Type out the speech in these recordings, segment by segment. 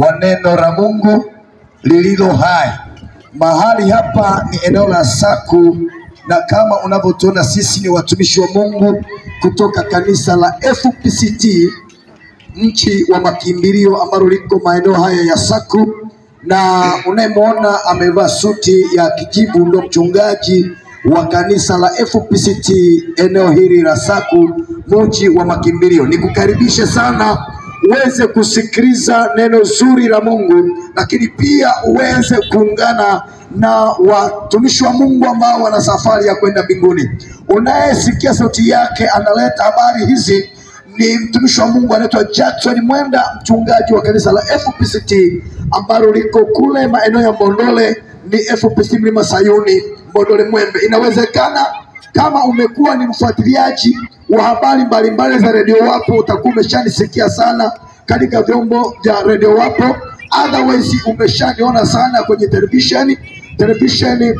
wa neno la Mungu lililo hai. Mahali hapa ni eneo la Saku, na kama unavyotuona sisi ni watumishi wa Mungu kutoka kanisa la FPCT mchi wa makimbilio ambalo liko maeneo haya ya Saku, na unayemwona amevaa suti ya kijivu ndo mchungaji wa kanisa la FPCT eneo hili la Saku mji wa makimbilio. Nikukaribishe sana uweze kusikiliza neno zuri la Mungu, lakini pia uweze kuungana na watumishi wa Mungu ambao wana safari ya kwenda mbinguni. Unayesikia sauti yake analeta habari hizi ni mtumishi wa Mungu anaitwa Jackson Mwenda, mchungaji wa kanisa la FPCT ambalo liko kule maeneo ya Mbondole, ni FPCT Mlima Sayuni Mbondole Mwembe. Inawezekana kama umekuwa ni mfuatiliaji wa habari mbalimbali za Radio Wapo utakuwa umeshanisikia sana katika vyombo vya Radio Wapo, otherwise umeshaniona sana kwenye televisheni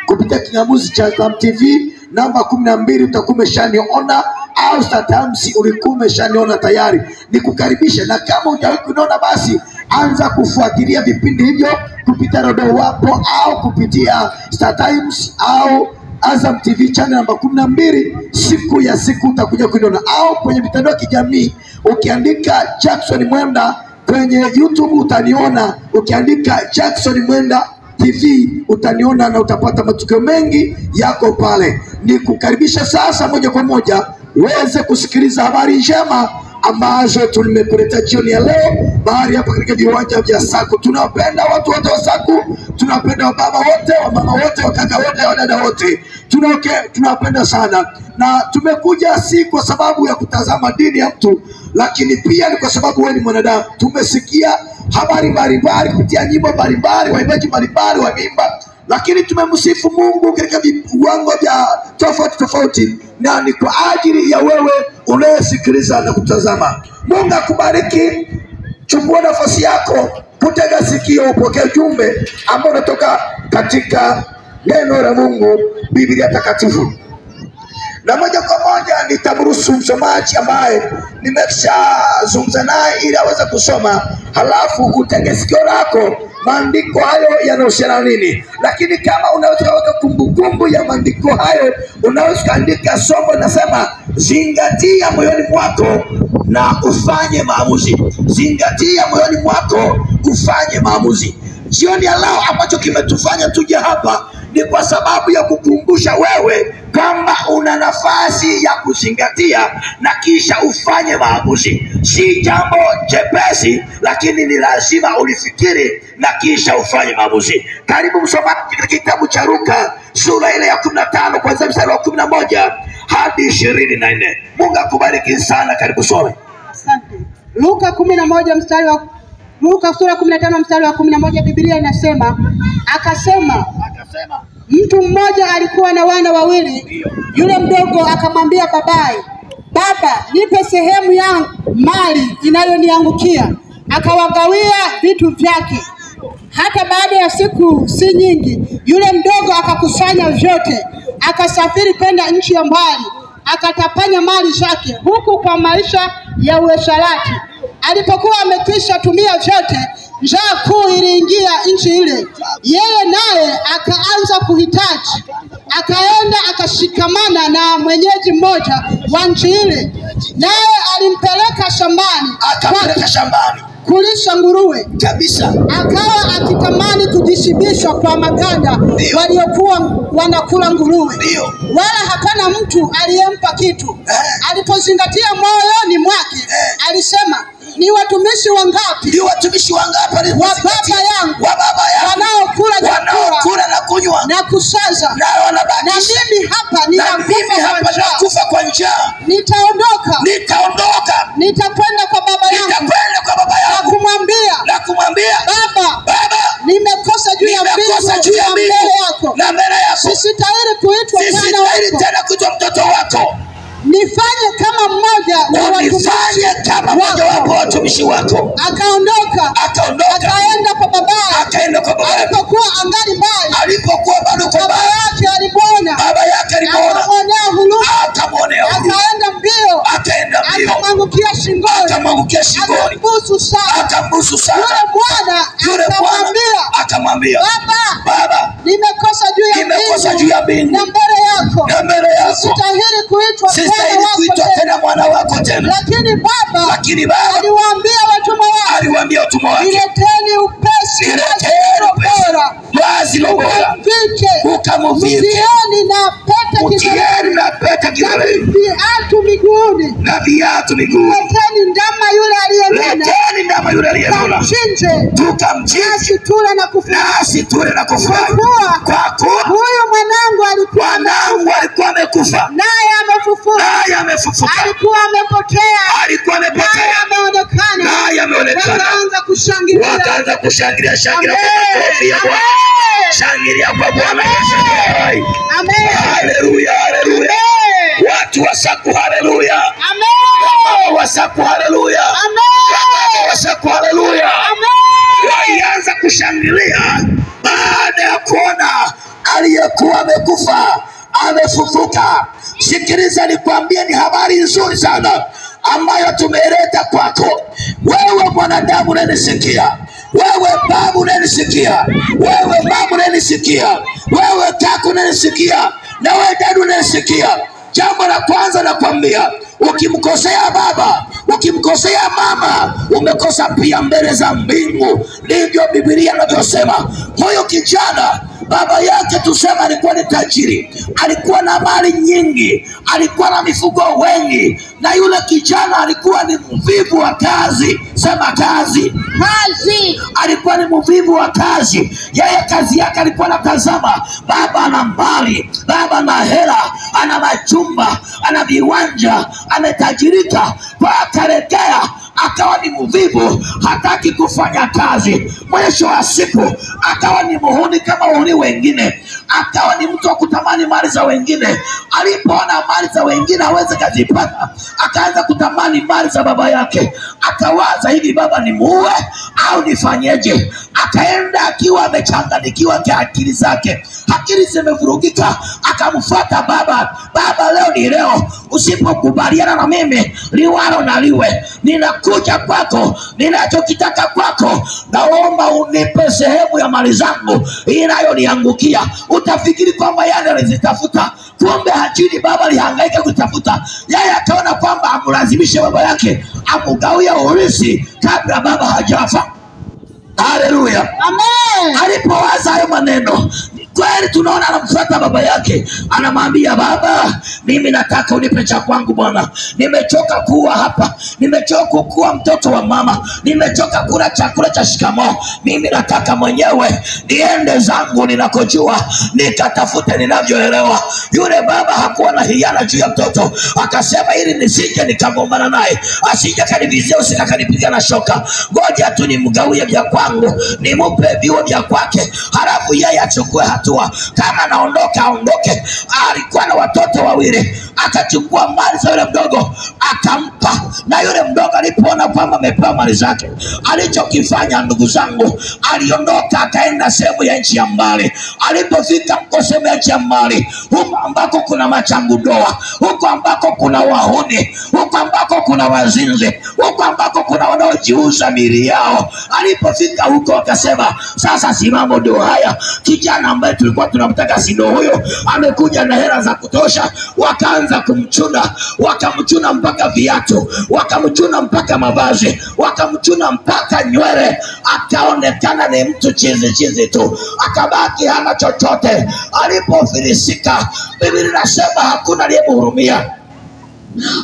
kupitia kingamuzi cha Azam TV namba 12 utakuwa umeshaniona, au Star Times ulikuwa umeshaniona tayari. Nikukaribisha, na kama hujawahi kuniona basi anza kufuatilia vipindi hivyo kupitia Radio Wapo au kupitia Star Times au Azam TV channel namba 12. Siku ya siku utakuja kuniona, au kwenye mitandao ya kijamii ukiandika Jackson Mwenda kwenye YouTube utaniona, ukiandika Jackson Mwenda TV utaniona na utapata matukio mengi yako pale. Nikukaribisha sasa moja kwa moja uweze kusikiliza habari njema ambazo tumekuletea jioni ya leo bahari hapa katika viwanja vya Saku. Tunawapenda watu wote wa Saku, tunawapenda wa baba wote, wa mama wote, wa kaka wote, wa dada wote. Tunawapenda sana, na tumekuja si kwa sababu ya kutazama dini ya mtu, lakini pia ni kwa sababu wewe ni mwanadamu. Tumesikia habari mbalimbali kupitia nyimbo mbalimbali, waimbaji mbalimbali wameimba, lakini tumemsifu Mungu katika viwango vya tofauti, na ni kwa ajili ya wewe unayesikiliza na kutazama. Mungu akubariki. Chukua nafasi yako, kutega sikio, upokee ujumbe ambao unatoka katika neno la Mungu, Biblia takatifu. Na moja kwa moja nitamruhusu msomaji ambaye nimeshazungumza naye ili aweze kusoma, halafu utege sikio lako maandiko hayo yanahusiana nini. Lakini kama unaweza kuweka kumbukumbu ya maandiko hayo, unaweza kuandika somo nasema zingatia moyoni mwako na ufanye maamuzi. Zingatia moyoni mwako ufanye maamuzi. Jioni ya leo ambacho kimetufanya tuje hapa ni kwa sababu ya kukumbusha wewe kwamba una nafasi ya kuzingatia na kisha ufanye maamuzi. Si jambo jepesi, lakini ni lazima ulifikiri na kisha ufanye maamuzi. Karibu msomaji katika kitabu cha Luka sura ile ya 15 kuanzia mstari wa 11 hadi 24. Mungu akubariki sana, karibu some. Asante. Luka 11 mstari wa Luka sura 15 mstari wa 11, Biblia inasema akasema mtu mmoja alikuwa na wana wawili. Yule mdogo akamwambia babaye, baba, nipe sehemu yangu mali inayoniangukia. Akawagawia vitu vyake. Hata baada ya siku si nyingi, yule mdogo akakusanya vyote, akasafiri kwenda nchi ya mbali, akatapanya mali zake huku kwa maisha ya uasherati. Alipokuwa amekwisha tumia vyote, njaa kuu iliingia nchi ile. Yeye naye akaanza kuhitaji. Akaenda akashikamana na mwenyeji mmoja wa nchi ile, naye alimpeleka shambani kulisha nguruwe kabisa. Akawa akitamani kujishibisha kwa maganda waliokuwa wanakula nguruwe, wala hapana mtu aliyempa kitu. Alipozingatia moyoni mwake, alisema, ni watumishi wangapi wa baba yangu wanaokula na kunywa na kusaza, na mimi hapa ninakufa kwa njaa. Nitaondoka nitakwenda kwa baba yangu na kumwambia baba, nimekosa juu ya mbele yako, sisitahili kuitwa mtoto wako. Nifanye kama mmoja wa watumishi wako. Akaondoka akaenda kwa babaye. Alipokuwa angali mbali, baba yake alimwona, akamwonea huruma, akaenda mbio, akamwangukia shingoni, akambusu sana. Yule bwana akamwambia, Baba, nimekosa juu ya mbingu na mbele yako. Sistahili kuitwa tena mwana wako tena. Lakini Baba aliwaambia watumwa wake, nileteni upesi vazi bora, ukamuvike, utieni na pete kidoleni, na viatu miguuni, leteni ndama yule aliyenona, tukamchinje, nasi tule na kufurahi, kwa kuwa huyu mwanangu alikuwa amekufa, naye amefufuka, alikuwa amepotea, naye ameonekana. Wakaanza kushangilia shangilia kwa Bwana Yesu. Haleluya, haleluya. Watu wasaku haleluya. Amen. Wasaku haleluya. Amen. Wasaku haleluya. Amen. Walianza kushangilia baada ya kuona aliyekuwa amekufa amefufuka. Sikiliza nikwambie, ni habari nzuri sana ambayo tumeleta kwako wewe mwanadamu unanisikia, wewe babu unanisikia, wewe mama unanisikia, wewe kaka unanisikia, na wewe dada unanisikia. Jambo la kwanza nakwambia, ukimkosea baba, ukimkosea mama, umekosa pia mbele za mbingu. Ndivyo Biblia inavyosema. Huyo kijana baba yake tusema alikuwa ni tajiri, alikuwa na mali nyingi, alikuwa na mifugo wengi, na yule kijana alikuwa ni mvivu wa kazi. Sema kazi. Alikuwa ni mvivu wa kazi. Yeye kazi yake alikuwa anatazama, baba ana mali, baba ana hela, ana majumba, ana viwanja, ametajirika, kwa akaregea akawa ni mvivu, hataki kufanya kazi. Mwisho wa siku akawa ni muhuni kama wahuni wengine, akawa ni mtu wa kutamani mali za wengine. Alipoona mali za wengine hawezi kuzipata, akaanza kutamani mali za baba yake. Akawaza, hivi baba ni muue au nifanyeje? Akaenda akiwa amechanganyikiwa kwa akili zake, akili zimevurugika. Akamfuata baba, baba, leo ni leo, usipokubaliana na mimi liwalo na liwe, ninakuja kwako, ninachokitaka kwako, naomba unipe sehemu ya mali zangu inayoniangukia. Utafikiri kwamba yeye alizitafuta, kumbe hajini baba alihangaika kutafuta. Yeye akaona kwamba amlazimishe baba yake amugawie urithi kabla baba hajafa. Haleluya. Amen. Alipowaza hayo maneno, kweli tunaona anamfuata baba yake, anamwambia, baba, mimi nataka unipe cha kwangu Bwana. Nimechoka kuwa hapa, nimechoka kuwa mtoto wa mama, nimechoka kula chakula cha shikamoo. Mimi nataka mwenyewe niende zangu ninakojua, nikatafute ninavyoelewa. Yule baba hakuwa na hiana juu ya mtoto, akasema, ili nisije nikagombana naye, asije kanivizia, usikakanipiga na shoka, ngoja tu nimgawie vya kwangu, nimupe viwo vya kwake, halafu yeye achukue hatua. Kama naondoka aondoke. Alikuwa na watoto wawili, akachukua mali za yule mdogo akampa, na yule mdogo alipoona kwamba amepewa mali zake, alichokifanya ndugu zangu, aliondoka akaenda sehemu ya nchi ya mbali. Alipofika huko sehemu ya nchi ya mbali, huko ambako kuna machangu doa, huko ambako kuna wahuni, huko ambako kuna wazinzi, huko ambako kuna wanaojiuza mili yao. Alipofika huko akasema, sasa simamo ndo haya, kijana ambaye tulikuwa tunamtaka sindo huyo, amekuja na hela za kutosha. Wakaanza kumchuna, wakamchuna mpaka viatu, wakamchuna mpaka mavazi, wakamchuna mpaka nywele. Akaonekana ni mtu chizi tu, akabaki hana chochote. Alipofilisika, Biblia inasema hakuna aliyemhurumia,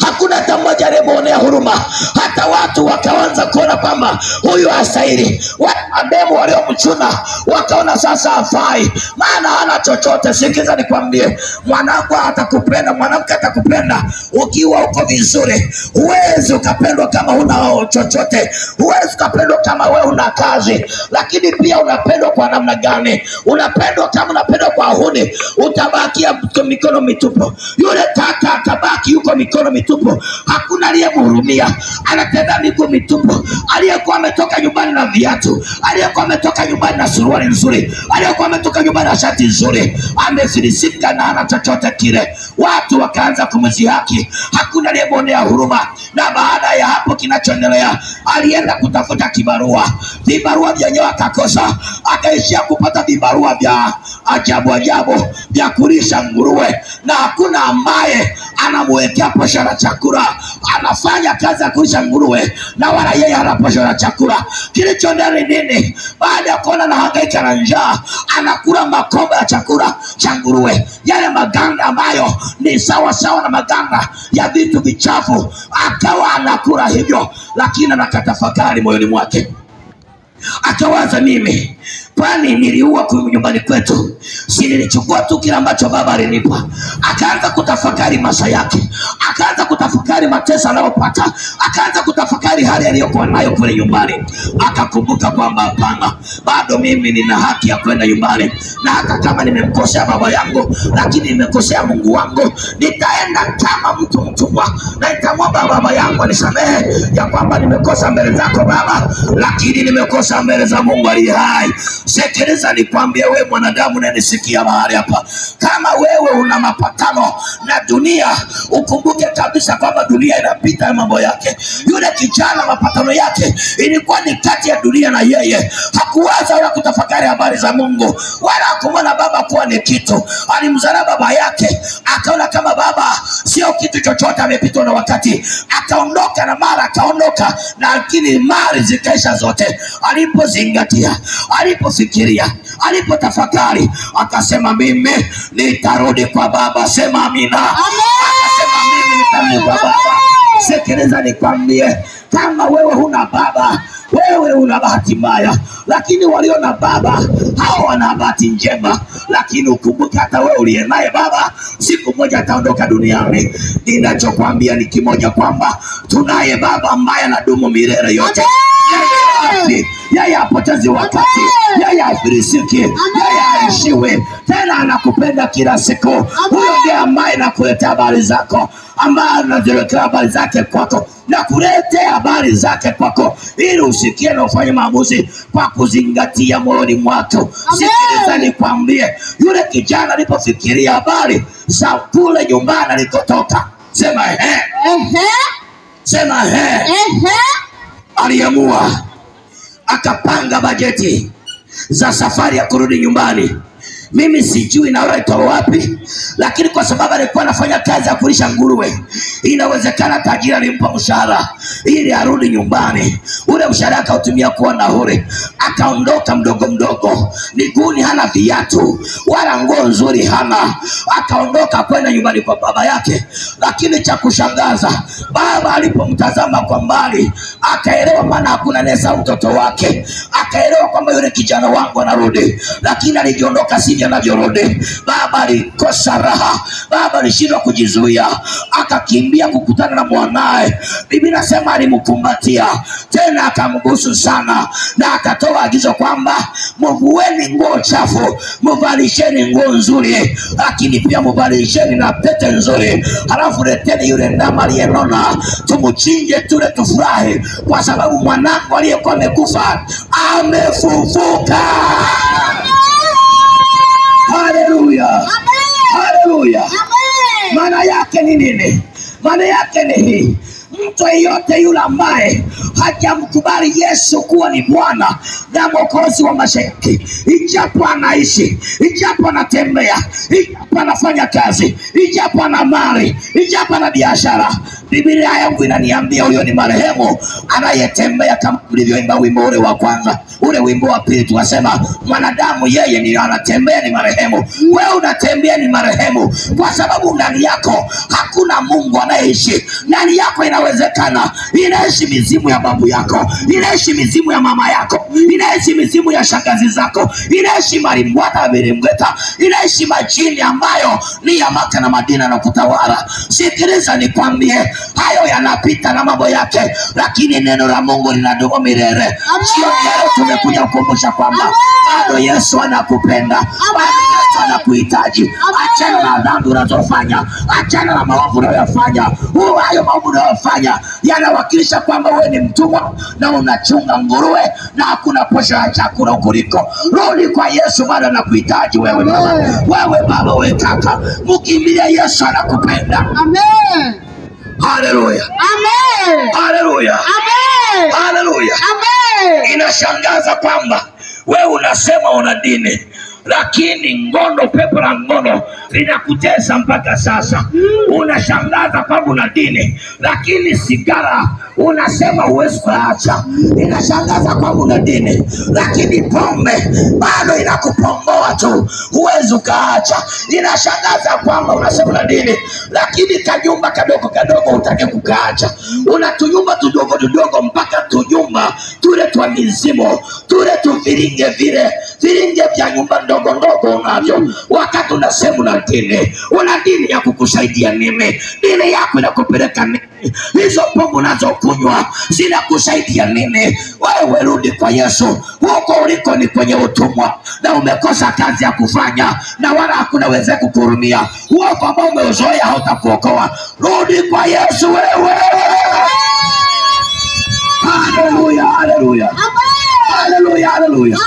hakuna hata mmoja aliyemwonea huruma. Hata watu wakaanza kuona kwamba huyu hastahili. Wademu waliomchuna wakaona sasa hafai, maana hana chochote. Sikiza nikwambie, mwanangu atakupenda, mwanamke atakupenda ukiwa uko vizuri. Huwezi ukapendwa kama huna chochote, huwezi ukapendwa kama wewe una kazi. Lakini pia unapendwa kwa namna gani? Unapendwa kama unapendwa kwa huni, utabakia mikono mitupu. Yule kaka akabaki yuko mikono mitupu, hakuna aliyemhurumia, anatembea miguu mitupu. Aliyekuwa ametoka nyumbani na viatu, aliyekuwa ametoka nyumbani na suruali nzuri, aliyekuwa ametoka nyumbani na shati nzuri, amefilisika na hana chochote kile. watu wakaanza kumzihaki, hakuna aliyemwonea huruma. Na baada ya hapo kinachoendelea, alienda kutafuta kibarua, vibarua vyenyewe akakosa, akaishia kupata vibarua vya ajabu ajabu vya kulisha nguruwe, na hakuna ambaye anamwekea posho la chakula. Anafanya kazi ya kulisha nguruwe na wala yeye hana posho la chakula. Kilichoendelea nini? Baada ya kuona na hangaika na njaa, anakula makombe ya chakula cha nguruwe, yale maganda ambayo ni sawa sawa na maganda ya vitu vichafu, akawa anakula hivyo. Lakini anakatafakari moyoni mwake, akawaza, mimi kwani niliua nyumbani kwetu? Si nilichukua tu kile ambacho baba alinipa? Akaanza kutafakari maisha yake, akaanza kutafakari mateso anayopata, akaanza kutafakari hali aliyokuwa nayo kule nyumbani. Akakumbuka kwamba hapana, bado mimi nina haki ya kwenda nyumbani, na hata kama nimemkosea baba yangu, lakini nimekosea Mungu wangu, nitaenda kama mtu mtumwa na nitamwomba baba yangu anisamehe ya kwamba nimekosa mbele zako baba, lakini nimekosa mbele za Mungu aliye hai. Sikiliza nikwambie, wewe mwanadamu unanisikia mahali hapa, kama wewe una mapatano na dunia, ukumbuke kabisa kwamba dunia inapita mambo yake. Yule kijana mapatano yake ilikuwa ni kati ya dunia na yeye. Hakuwaza wala kutafakari habari za Mungu, wala hakumwona baba kuwa ni kitu. Alimzana baba yake, akaona kama baba sio kitu chochote, amepitwa na wakati, akaondoka. Na mara akaondoka, lakini mali zikaisha zote. Alipozingatia, alipofikiria, alipotafakari, akasema, mimi nitarudi kwa baba. Sema amina. Akasema, mimi nitarudi kwa baba. Sikiliza nikwambie, kama wewe huna baba, wewe una bahati mbaya, lakini walio na baba hao wana bahati njema. Lakini ukumbuke, hata wewe uliye naye baba siku moja ataondoka duniani. Ninachokwambia ni kimoja, kwamba tunaye baba ambaye anadumu milele yote. Yeye hapotezi wakati, yeye hafirisiki, yeye aishiwe, tena anakupenda kila siku. Huyo ndiye ambaye anakuletea habari zako, ambaye anaziletea habari zake kwako, na kuletea habari zake kwako ili usikie na ufanye maamuzi kwa kuzingatia moyoni mwako. Sikiliza nikwambie, yule kijana alipofikiria habari za kule nyumbani alikotoka, sema sema aliamua, akapanga bajeti za safari ya kurudi nyumbani. Mimi sijui naletwa wapi, lakini kwa sababu alikuwa anafanya kazi ya kulisha nguruwe, inawezekana tajiri alimpa mshahara ili arudi nyumbani. Ule mshahara akautumia kuwa nauli, akaondoka mdogo mdogo, miguuni hana viatu wala nguo nzuri hana, akaondoka kwenda nyumbani kwa baba yake. Lakini cha kushangaza, baba alipomtazama kwa mbali, akaelewa, maana hakuna nesa mtoto wake, akaelewa kwamba yule kijana wangu anarudi. Lakini alijiondoka sivyo anavyorudi. Baba alikosa raha, baba alishindwa kujizuia, akakimbia kukutana na mwanae. Biblia inasema alimkumbatia, tena akambusu sana, na akatoa agizo kwamba, mvueni nguo chafu, mvalisheni nguo nzuri, lakini pia mvalisheni na pete nzuri. Halafu leteni yule ndama aliyenona, tumuchinje tule tufurahi, kwa sababu mwanangu aliyekuwa amekufa amefufuka. Haleluya, haleluya. Maana yake ni nini? Maana yake ni hii: mtu yeyote yule ambaye hajamkubali Yesu kuwa ni Bwana na Mwokozi wa maisha yake, ijapo anaishi, ijapo anatembea, ijapo anafanya kazi, ijapo ana mali, ijapo ana biashara, Biblia yangu inaniambia huyo ni marehemu anayetembea, kama mlivyoimba wimbo ule wa kwanza. Ule wimbo wa pili tunasema mwanadamu yeye ni anatembea ni marehemu. Wewe unatembea ni marehemu kwa sababu ndani yako hakuna Mungu anayeishi. Ndani yako inawezekana inaishi mizimu ya babu yako, inaishi mizimu ya mama yako, inaishi mizimu ya shangazi zako, inaishi marimbwata virimgeta, inaishi majini ambayo ni ya Maka na Madina na kutawala. Sikiliza nikwambie, hayo yanapita na mambo yake, lakini neno la Mungu linadumu milele. Sio leo tumekuja kukumbusha kwamba bado Yesu anakupenda, bado Yesu anakuhitaji. Achana na dhambi unazofanya, achana na maovu unayofanya. Hayo maovu unayofanya yanawakilisha kwamba wewe ni mtumwa na unachunga nguruwe na hakuna posho ya chakula kuliko. Rudi kwa Yesu, bado anakuhitaji wewe mama, wewe baba, wewe kaka, mkimbilia Yesu, anakupenda. Amen. Haleluya. Amen. Haleluya. Amen. Haleluya. Amen. Inashangaza kwamba wewe unasema una dini, lakini ngono, pepo la ngono linakutesa mpaka sasa. Unashangaza kwamba una dini, lakini sigara unasema huwezi kuacha. Inashangaza kwamba una dini, lakini pombe bado inakupomboa tu, huwezi ukaacha. Inashangaza kwamba unasema una dini, lakini kanyumba kadogo kadogo utake kukaacha. Una tunyumba tudogo tudogo, mpaka tunyumba tule twa mizimu, tule tuviringe viringe vya nyumba ndogo ndogo unavyo, wakati unasema una dini. Una dini ya kukusaidia nini? Dini yako inakupeleka nini? Hizo pombe unazokunywa zinakusaidia nini? Wewe rudi kwa Yesu. Huko uliko ni kwenye utumwa na umekosa kazi ya kufanya na wala hakuna weze kukuhurumia. Huko ambao umeuzoea hautakuokoa. Rudi kwa Yesu wewe. Haleluya, haleluya. Haleluya, haleluya.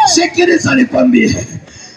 Sikiliza nikwambie,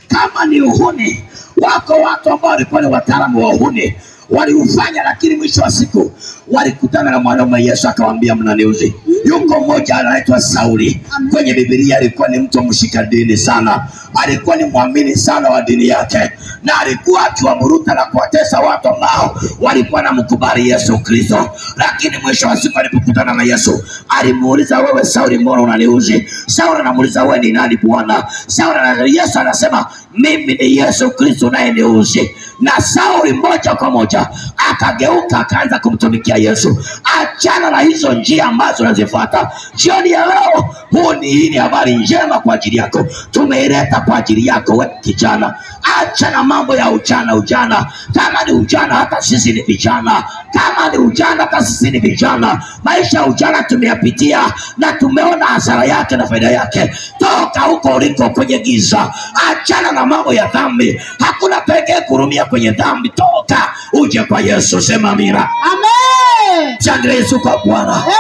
kama ni uhuni wako, watu ambao walikuwa ni wataalamu wa uhuni waliufanya, lakini mwisho wa siku walikutana na mwanaume Yesu akawaambia mnaniuzi. Yuko mmoja anaitwa Sauli. Kwenye Biblia alikuwa ni mtu mshika dini sana, alikuwa ni muamini sana wa dini yake, na alikuwa akiwaburuta na kuwatesa watu ambao walikuwa na mkubali Yesu Kristo. Lakini mwisho wa siku alipokutana na Yesu alimuuliza, wewe Sauli, mbona unaniuzi? Sauli anamuuliza, wewe ni nani Bwana? Sauli, Yesu anasema, mimi ni Yesu Kristo naye niuzi. Na Sauli moja kwa moja akageuka akaanza kumtumikia Yesu. Achana na hizo njia ambazo unazifuata. Jioni ya leo hii ni habari njema kwa ajili yako, tumeileta kwa ajili yako wewe kijana. Acha na mambo ya ujana. Kama ni ujana, hata sisi ni vijana. Kama ni ujana, hata sisi ni vijana. Maisha ya ujana tumeyapitia na tumeona hasara yake na faida yake. Toka huko uliko kwenye giza, achana na mambo ya dhambi. Hakuna pekee kurumia kwenye dhambi. Toka uje kwa Yesu. Sema amina. Amen. Shangilia Yesu kwa Bwana. Amen.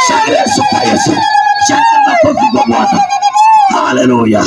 Shangilia Yesu kwa Yesu. Shangilia makofi kwa Bwana. Haleluya.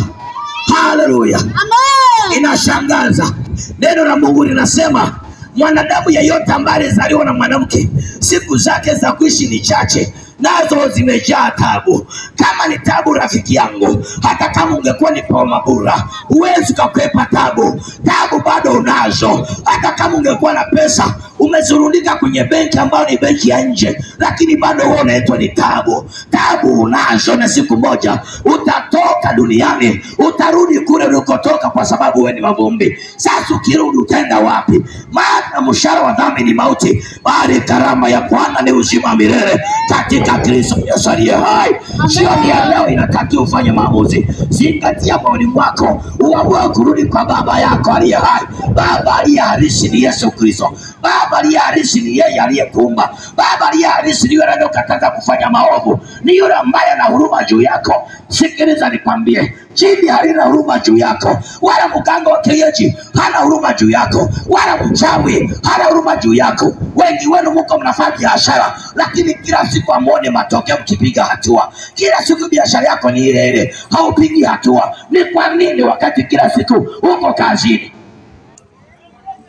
Haleluya. Amen. Inashangaza, neno la Mungu linasema mwanadamu yeyote ambaye alizaliwa na mwanamke, siku zake za kuishi ni chache, nazo zimejaa tabu. Kama ni tabu, rafiki yangu, hata kama ungekuwa ni Paul Mabura, huwezi kukwepa tabu. Tabu bado unazo. Hata kama ungekuwa na pesa, umezurundika kwenye benki ambayo ni benki ya nje, lakini bado wewe unaitwa ni tabu. Tabu unazo, na siku moja utatoka duniani, utarudi kule ulikotoka, kwa sababu wewe ni mavumbi. Sasa ukirudi utaenda wapi? Maana mshahara wa dhambi ni mauti, bali karama ya Bwana ni uzima milele katika Kristo Yesu aliye hai. Jioni ya leo inatakiwa ufanye maamuzi. Zingatia moyoni mwako, uamue kurudi kwa baba yako aliye hai. Baba aliye halisi ni Yesu Kristo. Baba aliye halisi ni yeye aliyekuumba. Baba aliye halisi ni yule anayekataza kufanya maovu, ni yule ambaye ana huruma juu yako. Sikiliza nikwambie, jini halina huruma juu yako, wala mganga wa kienyeji hana huruma juu yako, wala mchawi hana huruma juu yako. Wengi wenu mko mnafanya biashara, lakini kila siku hamuoni matokeo mkipiga hatua. Kila siku biashara yako ni ile ile, haupigi hatua. Ni kwa nini wakati kila siku uko kazini?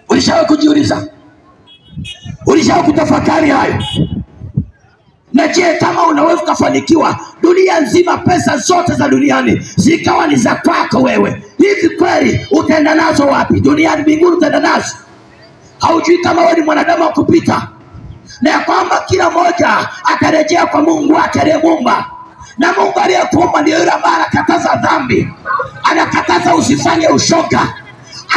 Ulishawahi kujiuliza? Ulishawahi kutafakari hayo? Na je, kama unaweza kufanikiwa dunia nzima, pesa zote za duniani zikawa ni za kwako wewe, hivi kweli utaenda nazo wapi? Duniani, mbinguni utaenda nazo? Haujui kama wewe ni mwanadamu wa kupita, na ya kwamba kila mmoja atarejea kwa Mungu wake aliyemuumba. Na Mungu aliyekuumba ndiye yule ambaye anakataza dhambi, anakataza usifanye ushoga,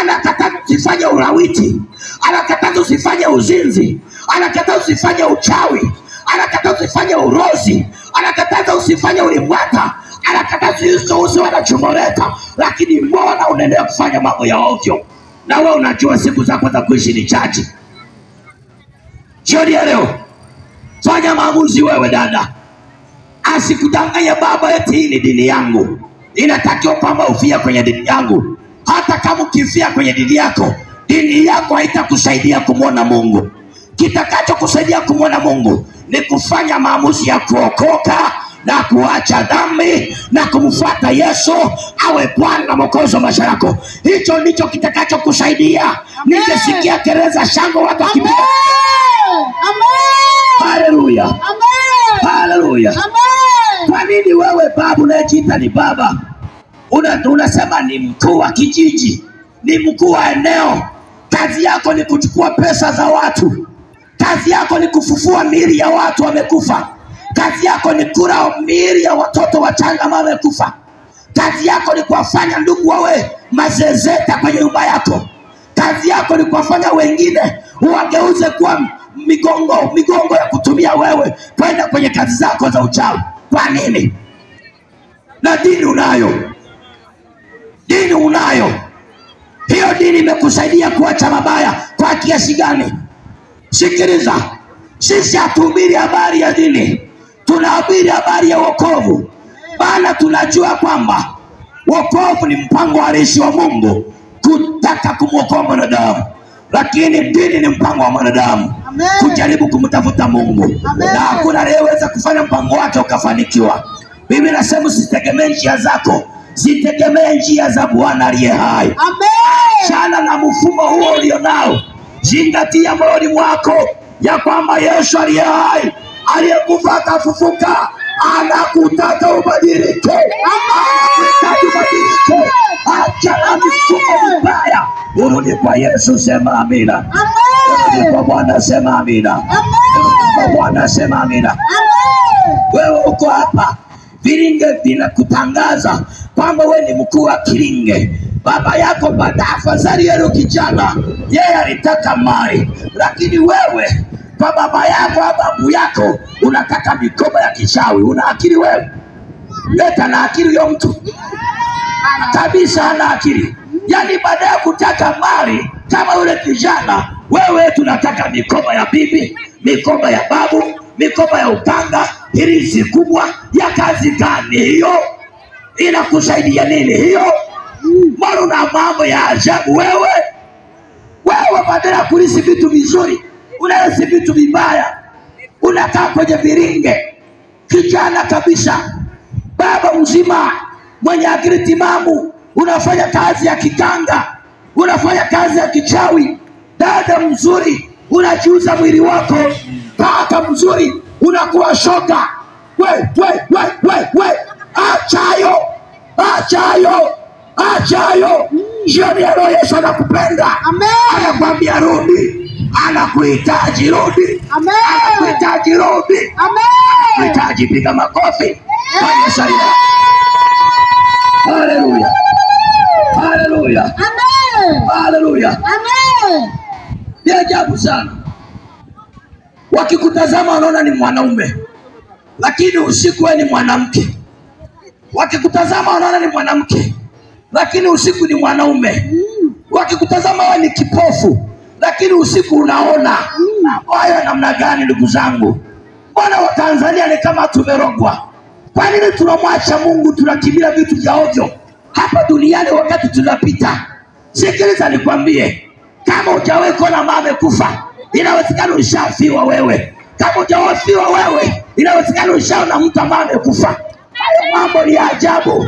anakataza usifanye ulawiti, anakataza usifanye uzinzi, anakataza usifanye uchawi, anakataza usifanye urozi, anakataza usifanye ulimwata, anakataza usiwe na chumoreta. Lakini mbona unaendelea kufanya mambo ya ovyo, na wewe unajua siku zako za kuishi ni chache? Jioni ya leo fanya maamuzi wewe dada. Asikudanganya baba eti hii ni dini yangu. Inatakiwa kwamba ufia kwenye dini yangu. Hata hata kama ukifia kwenye dini yako haitakusaidia kumwona Mungu. Kitakachokusaidia kumwona Mungu ni kufanya maamuzi ya kuokoka na kuacha dhambi na kumfuata Yesu awe Bwana na Mwokozi wa maisha yako. Hicho ndicho kitakachokusaidia. Nikisikia kelele shangwe watu wakipiga. Haleluya. Haleluya. Kwa nini wewe baba unajiita ni baba? Unasema ni mkuu wa kijiji, ni mkuu wa eneo. Kazi yako ni kuchukua pesa za watu. Kazi yako ni kufufua miili ya watu wamekufa. Kazi yako ni kula miili ya watoto wachanga ambao wamekufa. Kazi yako ni kuwafanya ndugu wawe mazezeta kwenye nyumba yako. Kazi yako ni kuwafanya wengine uwageuze kuwa migongo ya kutumia wewe kwenda kwenye kazi zako za uchawi. Kwa nini? Na dini unayo. Dini unayo. Hiyo dini imekusaidia kuacha mabaya kwa kiasi gani? Sikiliza, sisi hatuhubiri habari ya dini, tunahubiri habari ya wokovu. Bana tunajua kwamba wokovu ni mpango halisi wa Mungu kutaka kumwokoa mwanadamu, lakini dini ni mpango wa mwanadamu kujaribu kumtafuta Mungu. Na hakuna aliyeweza kufanya mpango wake ukafanikiwa. Biblia inasema usitegemee njia zako, zitegemee njia za Bwana aliye hai. Achana na mfumo huo ulionao. Zingatia moyoni mwako ya kwamba Yesu aliye hai, aliyekufa akafufuka, anakutaka ubadilike. Anakutaka ubadilike. Achana na mfumo mbaya. Urudi kwa Yesu, sema amina. Urudi kwa Bwana, sema amina. Urudi kwa Bwana, sema amina. Wewe uko hapa, viringe vinakutangaza kwamba wewe ni mkuu wa kiringe. Baba yako afadhali yule kijana, yeye alitaka mali, lakini wewe kwa baba yako au babu yako unataka mikoba ya kichawi. Una akili wewe? Leta na akili yo mtu kabisa, hana akili. Yani baada ya kutaka mali kama yule kijana, wewe tunataka mikoba ya bibi, mikoba ya babu, mikoba ya upanga. Hirizi kubwa ya kazi gani hiyo? Inakusaidia nini hiyo? Mbona una mambo ya ajabu wewe? Wewe badala ya kulisi vitu vizuri unalisi vitu vibaya. Unakaa kwenye viringe. Kijana kabisa, baba mzima mwenye akili timamu, unafanya kazi ya kiganga, unafanya kazi ya kichawi. Dada mzuri, unajiuza mwili wako. Kaka mzuri, unakuwa shoga. We achayo. Achayo. Jioni ya leo Yesu anakupenda. Anakuambia rudi. Anakuhitaji rudi. Anakuhitaji rudi. Anakuhitaji, piga makofi. Haleluya. Haleluya. Haleluya. Ni ajabu sana. Wakikutazama wanaona ni mwanaume, lakini usiku wewe ni mwanamke. Wakikutazama wanaona ni mwanamke, lakini usiku ni mwanaume. Wakikutazama wewe ni kipofu, lakini usiku unaona. Haya namna gani ndugu zangu? Mbona wa Tanzania ni kama tumerogwa? Kwa nini tunamwacha Mungu, tunakimbia vitu vya ovyo hapa duniani wakati tunapita? Sikiliza nikwambie, kama hujawahi kuona mama amekufa, inawezekana ushafiwa wewe. Kama hujafiwa wewe, inawezekana ushaona mtu ambaye amekufa. Hayo mambo ni ajabu.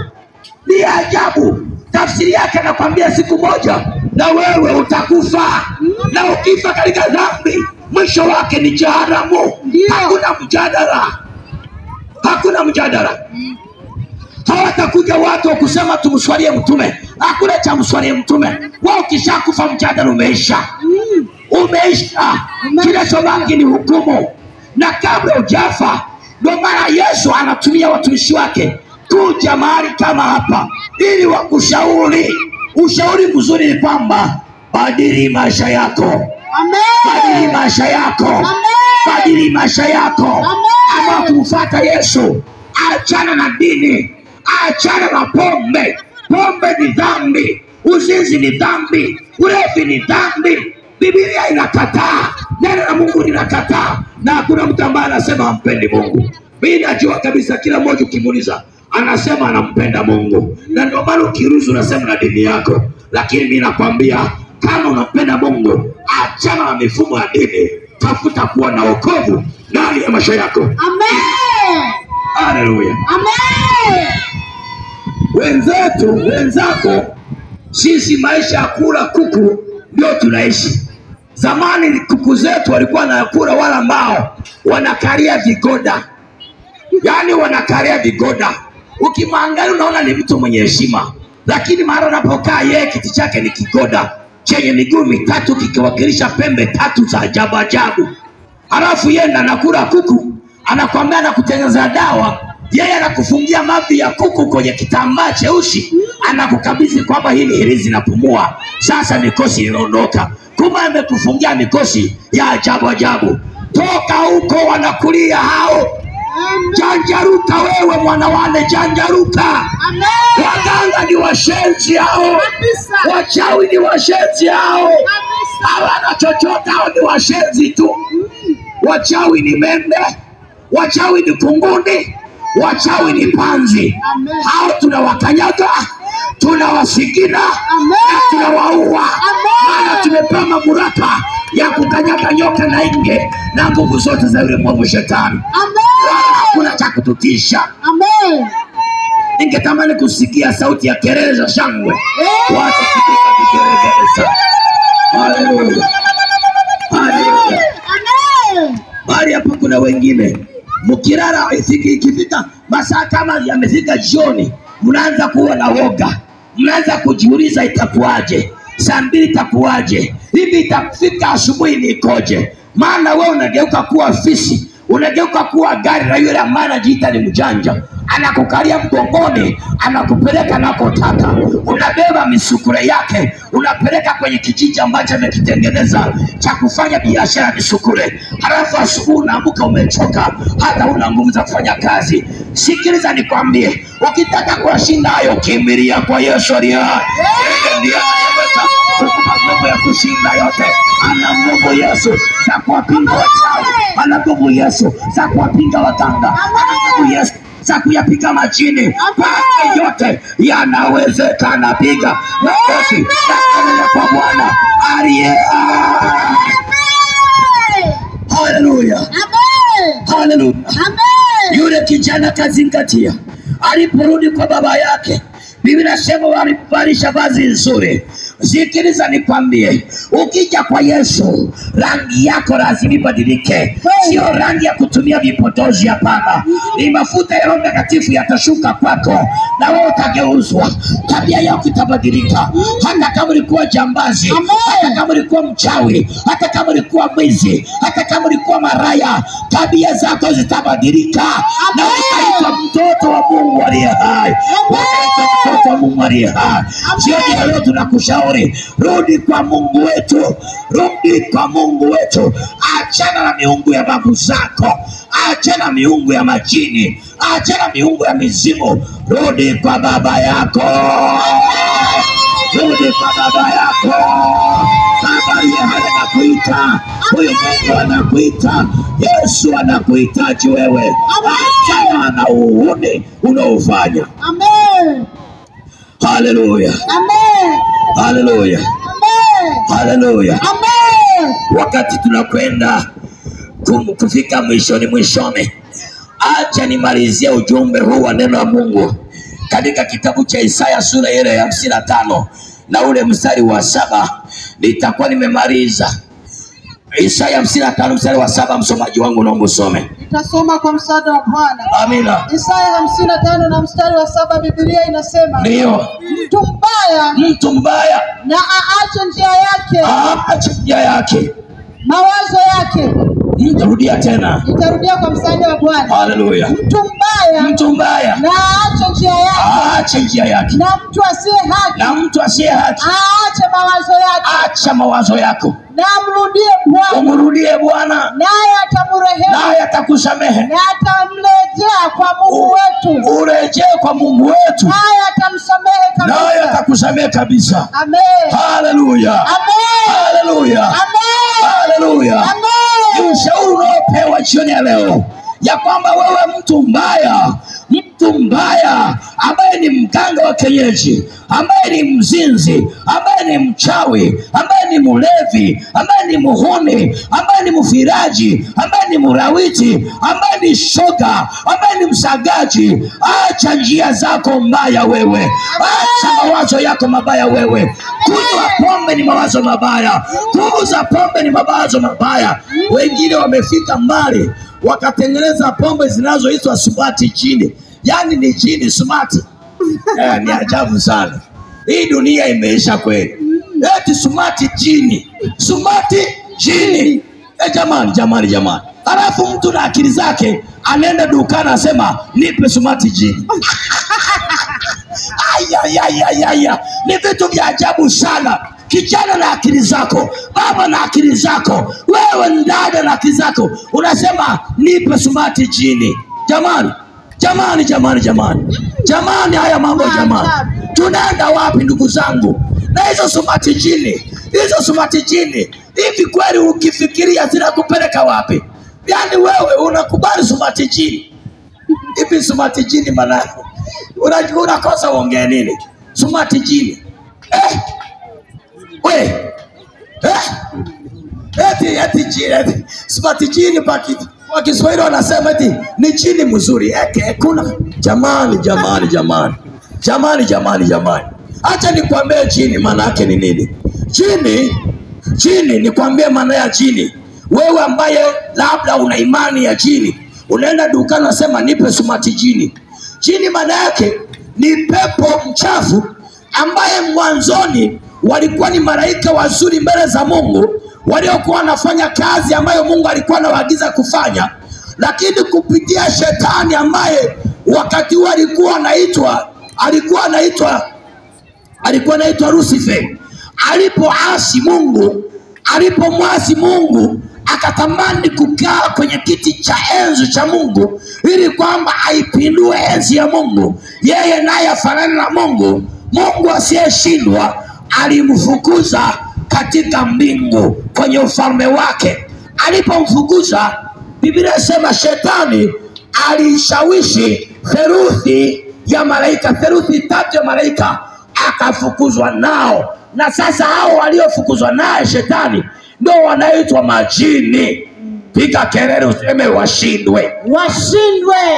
Ni ajabu. Tafsiri yake nakwambia, siku moja na wewe utakufa. Na ukifa katika dhambi, mwisho wake ni jehanamu. Hakuna mjadala. Hakuna mjadala. Hawatakuja watu kusema tumswalie mtume. Hakuna cha mswalie mtume. Wewe ukishakufa mjadala umeisha. Umeisha. Kinachobaki ni hukumu. Na kabla hujafa, ndio maana Yesu anatumia watumishi wake kuja mahali kama hapa ili wakushauri. Ushauri mzuri ni kwamba badili maisha yako. Badili maisha yako. Badili maisha yako. Ama kumfuata Yesu. Achana na dini. Achana na pombe. Pombe ni dhambi. Uzinzi ni dhambi. Ulevi ni dhambi. Biblia inakataa. Neno la Mungu linakataa. Na hakuna mtu ambaye anasema hampendi Mungu. Mimi najua kabisa kila mmoja ukimuuliza anasema anampenda Mungu. Na ndio maana ukiruhusu unasema na dini yako. Lakini mimi nakwambia kama unampenda Mungu, achana na mifumo ya dini, tafuta kuwa na wokovu ndani ya maisha yako. Amen. Haleluya. Amen. Wenzako, sisi maisha ya kula kuku ndio tunaishi. Zamani kuku zetu walikuwa na kula wala ambao wanakalia vigoda. Yaani wanakalia vigoda. Ukimwangalia unaona ni mtu mwenye heshima. Lakini mara anapokaa yeye kiti chake ni kigoda chenye miguu mitatu kikiwakilisha pembe tatu za ajabu ajabu. Halafu yeye anakula kuku, anakuambia anakutengeneza dawa, yeye anakufungia mavi ya kuku kwenye kitambaa cheusi, anakukabidhi kwamba hii ni hirizi na pumua. Sasa mikosi inaondoka. Kumbe amekufungia mikosi ya ajabu ajabu. Toka huko wanakulia hao. Janjaruka wewe mwana wale, janjaruka. Amen. Waganga ni washenzi hao. Wachawi ni washenzi hao. Hawana chochote, hao ni washenzi tu. Wachawi ni mende, wachawi ni kunguni, wachawi ni panzi. Hao tunawakanyaga, tunawasigina, na tunawaua. Maana tumepewa mamlaka ya kukanyaga nyoka na nge na nguvu zote za yule mwovu shetani. Hakuna cha kututisha. Amen. Ningetamani kusikia sauti ya kelele za shangwe. Watu kupiga vigelegele. Haleluya. Haleluya. Amen. Bali hapa kuna wengine mkilala ikifika masaa kama yamefika jioni, mnaanza kuwa na woga, mnaanza kujiuliza itakuwaje, saa 2 itakuwaje, hivi itafika asubuhi nikoje? Maana wewe unageuka kuwa fisi, unageuka kuwa gari la yule ambaye anajiita ni mjanja, anakukalia mgongoni, anakupeleka nakotaka. Unabeba misukule yake, unapeleka kwenye kijiji ambacho amekitengeneza cha kufanya biashara misukule. Halafu asubuhi unaamka umechoka, hata una nguvu za kufanya kazi. Sikiliza nikwambie, ukitaka kuwashinda hayo, kimbilia kwa Yesu aliye hai. Yeye ndiye anayeweza kukupa nguvu ya kushinda yote. Ana nguvu Yesu za kuwapinga wachawi, ana nguvu Yesu za kuwapinga waganga, ana nguvu Yesu za kuyapiga majini. Basi yote yanawezekana. Piga makofi na kwa Bwana aliye hai. Haleluya. Amen. Haleluya. Amen. Yule kijana kazingatia, aliporudi kwa baba yake, Biblia inasema walivalisha vazi nzuri. Sikiliza nikwambie, ukija kwa Yesu rangi yako lazima ibadilike. Sio rangi ya kutumia vipodozi, hapana. Ni mafuta ya Roho Mtakatifu yatashuka kwako na wewe utageuzwa. Tabia yako itabadilika. Hata kama ulikuwa jambazi, hata kama ulikuwa mchawi, hata kama ulikuwa mwizi, hata kama ulikuwa maraya, tabia zako zitabadilika na utaitwa mtoto wa Mungu aliye hai. Utaitwa mtoto wa Mungu aliye hai. Jioni leo tunakushauri, rudi kwa Mungu wetu, rudi kwa Mungu wetu. Achana na miungu ya babu zako, achana na miungu ya majini, achana na miungu ya mizimu. Rudi kwa baba yako, rudi kwa baba yako. Baba aliye hai anakuita, huyu Mungu anakuita, Yesu anakuhitaji wewe. Achana na uhuni unaofanya. Amen. Haleluya. Amen. Haleluya. Amen. Haleluya. Amen. Wakati tunakwenda kufika mwishoni, acha nimalizie ujumbe huu wa neno la Mungu katika kitabu cha Isaya sura ile ya 55 na ule mstari wa 7. Nitakuwa nimemaliza Isaya 55 mstari wa 7. Msomaji wangu naomba usome. Nitasoma kwa msaada wa Bwana. Amina. Isaya 55 na mstari wa 7, Biblia inasema, ndio, mtu mbaya na aache njia yake, aache njia yake, mawazo yake. Nitarudia tena. Nitarudia kwa msaada wa Bwana. Haleluya. Mtu mbaya na aache njia yake, aache njia yake, na mtu asiye haki aache mawazo yake, acha mawazo yako, na mrudie Bwana, umrudie Bwana, naye atamrehemu, naye atakusamehe, na atamrejea kwa Mungu wetu, urejee kwa Mungu wetu, naye atamsamehe kabisa, naye atakusamehe kabisa. Amen. Haleluya. Amen. Haleluya. Amen. Haleluya. Amen. Ni ushauri unaopewa jioni ya leo ya kwamba wewe mtu mbaya, mtu mbaya ambaye ni mganga wa kienyeji, ambaye ni mzinzi, ambaye ni mchawi, ambaye ni mulevi, ambaye ni muhuni, ambaye ni mfiraji, ambaye ni murawiti, ambaye ni shoga, ambaye ni msagaji, acha njia zako mbaya wewe, acha mawazo yako mabaya wewe. Kunywa pombe ni mawazo mabaya, kuuza pombe ni mawazo mabaya. Wengine wamefika mbali wakatengeneza pombe zinazoitwa smart chini, yani ni chini smart. Ni ajabu sana, hii dunia imeisha kweli. Eti smart chini, smart chini. Jamani. Alafu mtu na akili zake anaenda dukani anasema nipe smart chini. Aya, ni vitu vya ajabu sana. Kijana na akili zako, baba na akili zako, wewe ndada na akili zako, unasema nipe smart chini. Jamani, haya mambo jamani, tunaenda wapi ndugu zangu? Na hizo smart chini, hivi kweli ukifikiria zinakupeleka wapi? Yani wewe unakubali smart chini? Hivi smart chini maana unakosa uongee nini? Smart chini eti chini, smart chini kwa Kiswahili wanasema eti ni chini mzuri. Kuna jamani. Acha nikwambie chini maana yake ni nini. Chini nikwambie maana ya chini. Wewe ambaye labda una imani ya chini, unaenda dukani unasema nipe smart chini. Chini maana yake ni pepo mchafu ambaye mwanzoni walikuwa ni malaika wazuri mbele za Mungu, waliokuwa wanafanya kazi ambayo Mungu alikuwa anawaagiza kufanya, lakini kupitia shetani ambaye wakati huo alikuwa anaitwa Lucifer, alipomwasi Mungu akatamani kukaa kwenye kiti cha enzi cha Mungu ili kwamba aipindue enzi ya Mungu, yeye naye afanane na Mungu. Mungu asiyeshindwa alimfukuza katika mbingu kwenye ufalme wake. Alipomfukuza, Biblia inasema shetani alishawishi theluthi tatu ya malaika akafukuzwa nao. Na sasa hao waliofukuzwa naye shetani ndio wanaitwa majini. Piga kelele useme washindwe.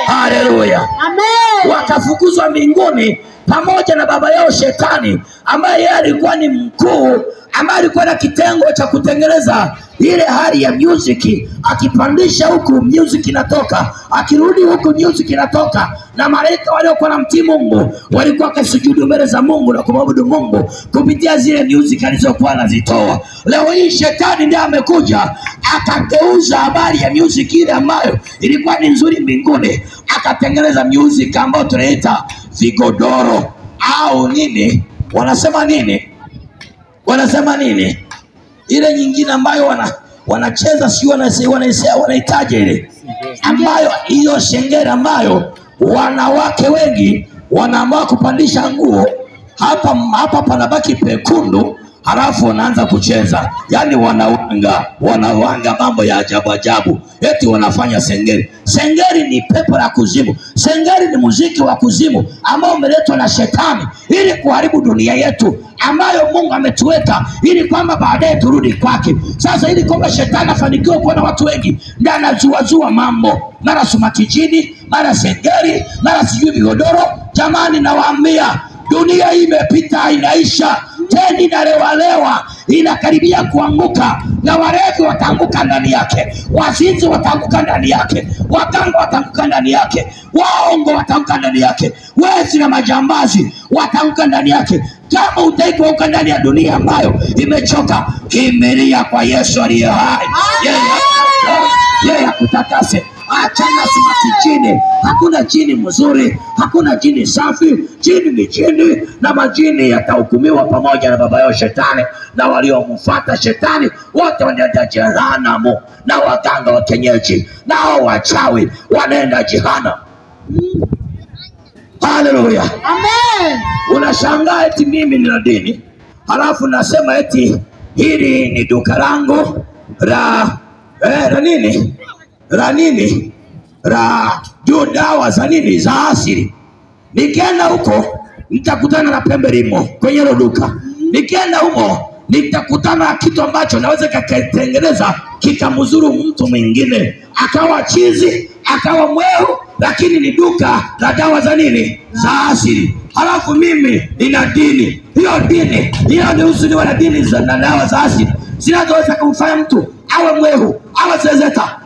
Haleluya. Amen. Wakafukuzwa mbinguni pamoja na baba yao shetani, ambaye alikuwa ni mkuu, ambaye alikuwa na kitengo cha kutengeneza ile hali ya music. Akipandisha huku music inatoka, akirudi huku music inatoka. Na malaika waliokuwa na mtii Mungu walikuwa wakisujudu mbele za Mungu na kumwabudu Mungu kupitia zile music alizokuwa anazitoa. Leo hii shetani ndiye amekuja akageuza habari ya music ile ambayo ilikuwa ni nzuri mbinguni, akatengeneza music ambayo tunaita vigodoro au nini, wanasema nini ile nyingine ambayo wanacheza wanaitaja ile ambayo hiyo shengere ambayo wanawake wengi wanaamua kupandisha nguo hapa panabaki pekundu, halafu wanaanza kucheza, yani wanawanga mambo ya ajabu, eti wanafanya sengeri. Sengeri ni pepo la kuzimu. Sengeri ni muziki wa kuzimu ambao umeletwa na shetani ili kuharibu dunia yetu ambayo Mungu ametuweka ili kwamba baadaye turudi kwake. Sasa ili kwamba shetani afanikiwe kuwa na watu wengi, ndio anazuazua mambo, mara sumatijini, mara sengeri, mara sijui vigodoro. Jamani, nawaambia dunia hii imepita, inaisha. Teni inalewalewa, inakaribia kuanguka, na walevi wataanguka ndani yake, wazinzi wataanguka ndani yake, waganga wataanguka ndani yake, waongo wataanguka ndani yake, wezi na majambazi wataanguka ndani yake. Kama utaikuanguka ndani ya dunia ambayo imechoka, kimbilia kwa Yesu aliye hai. Yeye akutakase. Achana smart chini. Hakuna jini mzuri, hakuna jini safi. Jini ni jini, na majini yatahukumiwa pamoja na baba yao shetani, na waliomfuata shetani wote wanaenda jehanamu, na waganga wa kienyeji na hao wachawi wanaenda jehanamu. Haleluya. Amen. Unashangaa eti mimi nina dini, halafu nasema eti hili ni duka langu la nini la dawa za nini za asili. Nikienda huko nitakutana na pembe limo kwenye hilo duka. Nikienda huko nitakutana na kitu ambacho naweza kikatengeneza kikamzuru mtu mwingine, akawa chizi, akawa mwehu, lakini ni duka la dawa za nini za asili. Halafu mimi nina dini. Hiyo dini, hiyo ni usuli na dini za dawa za asili zinazoweza kumfanya mtu awe mwehu, awe zezeta,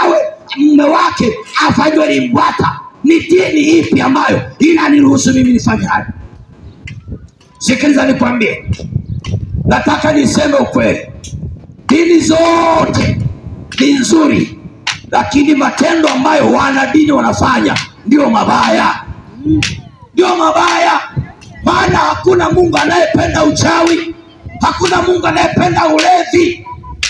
awe mume wake afanywe limbwata. Ni dini ipi ambayo inaniruhusu mimi nifanye hayo? Sikiliza nikwambie, nataka niseme ukweli. Dini zote ni nzuri, lakini matendo ambayo wana dini wanafanya ndio mabaya. Ndio mabaya. Maana hakuna Mungu anayependa uchawi, hakuna Mungu anayependa ulevi,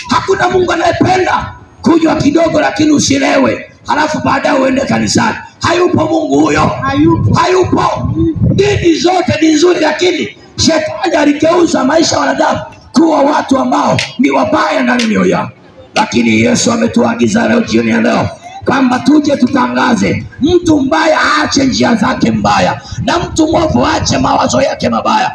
hakuna Mungu anayependa kunywa kidogo lakini usilewe halafu baadaye uende kanisani. Hayupo Mungu huyo. Hayupo. Dini zote ni nzuri, lakini shetani aligeuza maisha ya wanadamu kuwa watu ambao ni wabaya ndani ya mioyo yao. Lakini Yesu ametuagiza leo jioni ya leo kwamba tuje tutangaze, mtu mbaya aache njia zake mbaya, na mtu mwovu aache mawazo yake mabaya,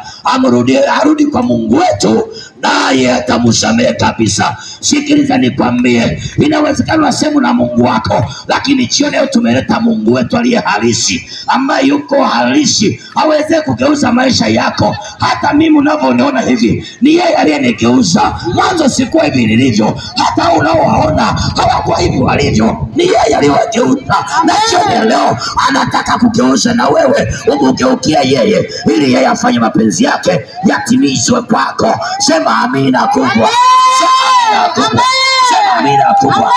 arudi kwa Mungu wetu, naye atamsamehe kabisa. Sikiliza nikwambie, inawezekana wasemu na Mungu wako, lakini jioni leo tumeleta Mungu wetu aliye halisi, ambaye yuko halisi, aweze kugeuza maisha yako. Hata mimi unavyoniona hivi, ni yeye aliyenigeuza. Mwanzo sikuwa hivi nilivyo, hata unaowaona hawakuwa hivi walivyo, ni yeye aliyewageuza. Na jioni leo anataka kugeuza na wewe umugeukia yeye, ili yeye afanye mapenzi yake yatimizwe kwako. Sema amina kubwa. Sema amina kubwa. Sema amina kubwa.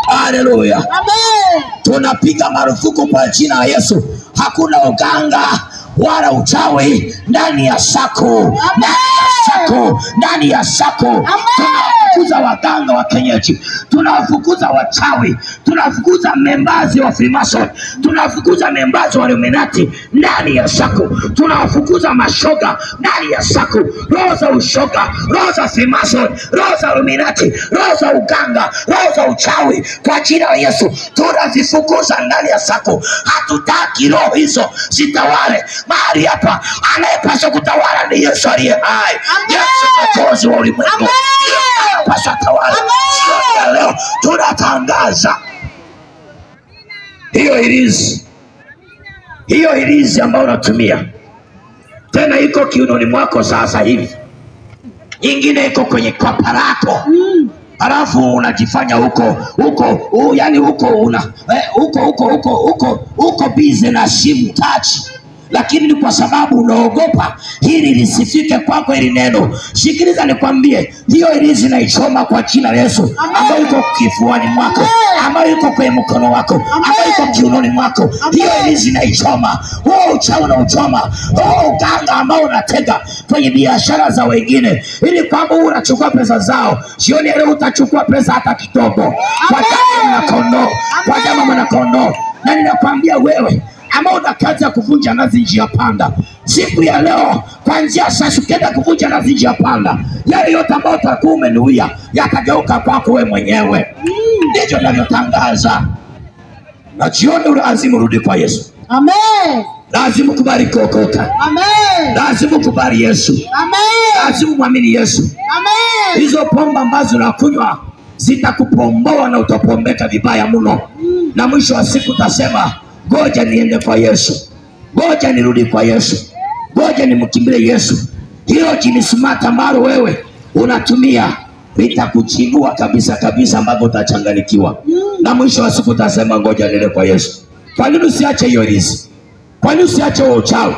Haleluya. Amen. Tunapiga marufuku kwa jina la Yesu. Hakuna uganga wala uchawi ndani ya Sako. Ndani ya Sako. Tunafukuza waganga wa kienyeji, tunafukuza wachawi, tunafukuza membazi wa Freemason, tunafukuza membazi wa Illuminati ndani ya Sako, tunafukuza mashoga ndani ya Sako, roho za ushoga, roho za Freemason, roho za Illuminati, roho za uganga, roho za uchawi, kwa jina la Yesu tunazifukuza ndani ya Sako. Hatutaki roho hizo zitawale mahali hapa. Anayepaswa kutawala ni Yesu aliye hai. Yesu mwokozi wa ulimwengu anapaswa tawala. Siku ya leo tunatangaza hiyo ilizi ambayo unatumia, tena iko kiunoni mwako sasa hivi, nyingine iko kwenye kwapa lako, halafu unajifanya huko busy na simu touch, lakini ni kwa sababu unaogopa hili lisifike kwako hili neno. Sikiliza nikwambie, hiyo ilizi naichoma kwa jina la Yesu, ambayo iko kifuani mwako, ambayo iko kwenye mkono wako, ambayo iko kiunoni mwako. Hiyo ilizi naichoma. Huo uchawi na uchoma, huo uganga ambao unatega kwenye biashara za wengine, ili kwamba unachukua pesa zao. Sioni leo utachukua pesa hata kidogo, kwa damu ya kondoo, kwa damu ya kondoo. Na ninakwambia wewe ambao una kazi ya kuvunja nazi njia panda, siku ya leo kuanzia sasa ukienda kuvunja nazi njia panda, yale yote ambayo utakuwa umenuia yatageuka kwako wewe mwenyewe. Ndicho ninavyotangaza. Na jioni lazima urudi kwa Yesu. Amen. Lazima kubali kuokoka. Amen. Lazima kubali Yesu. Amen. Lazima muamini Yesu. Amen. Hizo pomba ambazo unakunywa zitakupomboa na utapombeka vibaya mno. Na mwisho wa siku utasema, ngoja niende kwa Yesu, ngoja nirudi kwa Yesu, ngoja nimkimbilie Yesu. Hilo jini smart ambalo wewe unatumia litakuchibua kabisa kabisa, ambapo utachanganikiwa. Na mwisho wa siku utasema ngoja niende kwa Yesu. Kwa nini usiache hiyo riziki? Kwa nini usiache uchawi?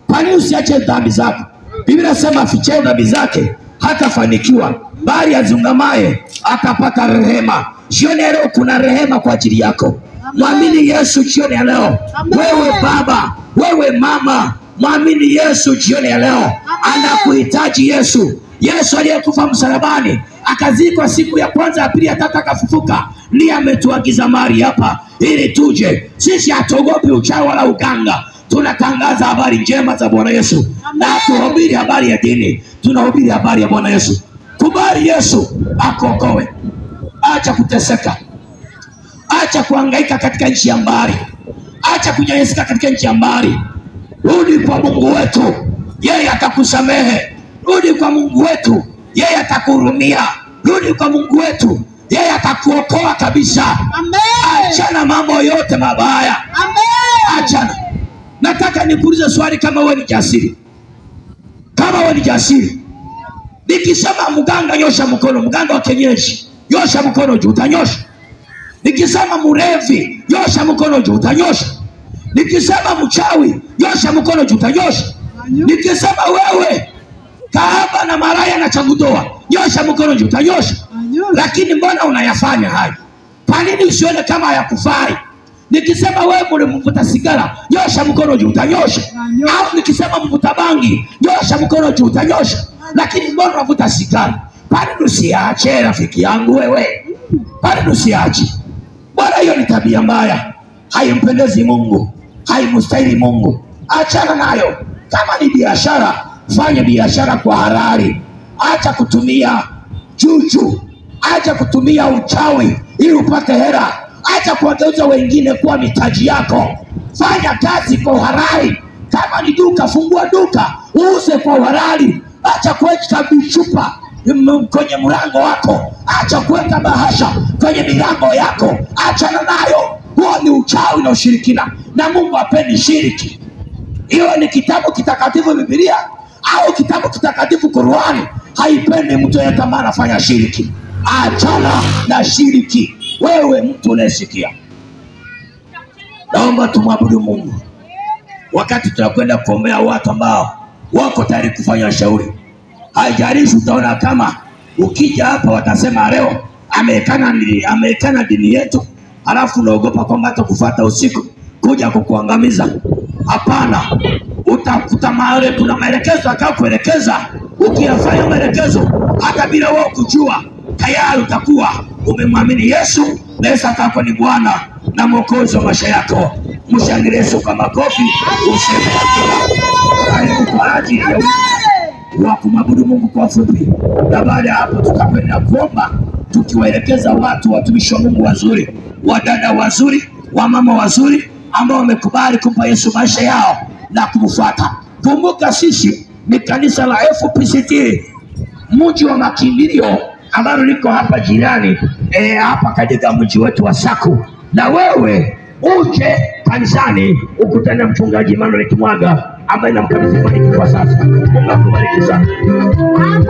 Kwa nini usiache dhambi zako? Biblia inasema afichaye dhambi zake hatafanikiwa, bali azungamaye atapata rehema. Jioni leo kuna rehema kwa ajili yako. Mwamini Yesu jioni ya leo. Wewe baba, wewe mama, mwamini Yesu jioni ya leo. Anakuhitaji Yesu. Yesu aliyekufa msalabani, akazikwa siku ya kwanza, ya pili, ya tatu akafufuka, ndiye ametuagiza mahali hapa ili tuje. Sisi hatuogopi uchawi wala uganga. Tunatangaza habari njema za Bwana Yesu. Na tuhubiri habari ya dini, tunahubiri habari ya Bwana Yesu. Kubali Yesu akuokoe. Acha kuteseka. Acha kuhangaika katika nchi ya mbali. Acha kunyanyasika katika nchi ya mbali. Rudi kwa Mungu wetu, yeye atakusamehe. Rudi kwa Mungu wetu, yeye atakuhurumia. Rudi kwa Mungu wetu, yeye atakuokoa kabisa. Amen. Achana mambo yote mabaya. Amen. Achana. Nataka nikuulize swali, kama wewe ni jasiri. Kama wewe ni jasiri. Nikisema mganga nyosha mkono, mganga wa kienyeji, nyosha mkono juu, utanyosha. Nikisema mrevi, nyosha mkono juu, utanyosha. Nikisema mchawi, nyosha mkono juu, utanyosha. Nikisema wewe kahaba na maraya na changudoa, nyosha mkono juu, utanyosha. Lakini mbona unayafanya hayo? Kwa nini usione kama hayakufai? Nikisema wewe mvuta sigara, nyosha mkono juu, utanyosha. Au nikisema mvuta bangi, nyosha mkono juu, utanyosha. Lakini mbona unavuta sigara? Kwa nini usiache, rafiki yangu wewe? Kwa nini usiache? Bwana, hiyo ni tabia mbaya, haimpendezi Mungu, haimstahili Mungu. Achana nayo. Kama ni biashara, fanya biashara kwa halali. Acha kutumia juju, acha kutumia uchawi ili upate hela. Acha kuwageuza wengine kuwa mitaji yako. Fanya kazi kwa halali. Kama ni duka, fungua duka, uuze kwa halali. Acha kuweka vichupa kwenye mlango wako. Acha kuweka bahasha kwenye milango yako. Achana nayo. Huo ni uchawi na ushirikina, na Mungu hapendi shiriki. Hiyo ni kitabu kitakatifu Biblia au kitabu kitakatifu Qur'ani, haipendi mtu yeyote ambaye anafanya shiriki. Achana na shiriki. Wewe mtu unayesikia, naomba tumwabudu Mungu wakati tunakwenda kuombea watu ambao wako tayari kufanya shauri. Haijalishi utaona kama ukija hapa watasema leo amekana dini yetu, halafu unaogopa kwamba atakufuata usiku kuja kukuangamiza. Hapana, utakuta mahali kuna maelekezo akakuelekeza. Ukiyafanya maelekezo hata bila wewe kujua, tayari utakuwa umemwamini Yesu, na Yesu atakuwa ni Bwana na Mwokozi wa maisha yako. Mshangilie Yesu kwa makofi, useme karibu kwa ajili ya kumwabudu Mungu kwa fupi. Na baada ya hapo tutakwenda kuomba, tukiwaelekeza watu, watumishi wa Mungu wazuri, wadada wazuri, wamama wazuri ambao wamekubali kumpa Yesu maisha yao na kumfuata. Kumbuka sisi ni kanisa la FPCT mji wa makimbilio ambalo liko hapa jirani hapa katika mji wetu wa Saku. Na wewe uje kanisani ukutane mchungaji Emmanuel Kimwaga ambaye namkabidhi kwa sasa. Mungu akubariki sana. Amen.